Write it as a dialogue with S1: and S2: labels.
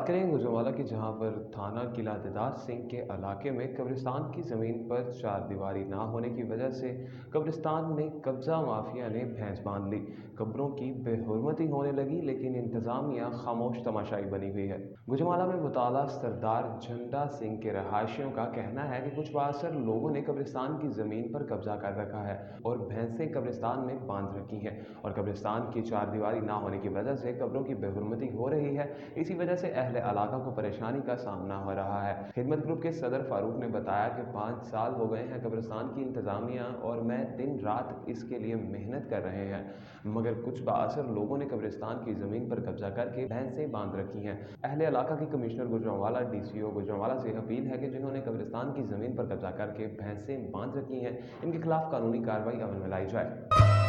S1: बात करें गुजरांवाला की, जहां पर थाना किला दिदार सिंह के इलाके में कब्रिस्तान की ज़मीन पर चारदीवारी ना होने की वजह से कब्रिस्तान में कब्ज़ा माफिया ने भैंस बांध ली। कब्रों की बेहुरमती होने लगी, लेकिन इंतज़ामिया खामोश तमाशाई बनी हुई है। गुजरांवाला में मुताला सरदार झंडा सिंह के रहायशियों का कहना है कि कुछ बासर लोगों ने कब्रिस्तान की ज़मीन पर कब्जा कर रखा है और भैंसें कब्रिस्तान में बांध रखी हैं, और कब्रिस्तान की चारदीवारी ना होने की वजह से कब्रों की बेहुरमती हो रही है। इसी वजह से अहले इलाका को परेशानी का सामना हो रहा है। खिदमत ग्रुप के सदर फारूक ने बताया कि 5 साल हो गए हैं कब्रिस्तान की इंतज़ामिया और मैं दिन रात इसके लिए मेहनत कर रहे हैं, मगर कुछ बाअसर लोगों ने कब्रिस्तान की ज़मीन पर कब्जा करके भैंसें बांध रखी हैं। अहले इलाका की कमिश्नर गुजरांवाला DCO गुजरांवाला से अपील है कि जिन्होंने कब्रिस्तान की ज़मीन पर कब्जा करके भैंसें बांध रखी हैं, इनके खिलाफ कानूनी कार्रवाई अमल में लाई जाए।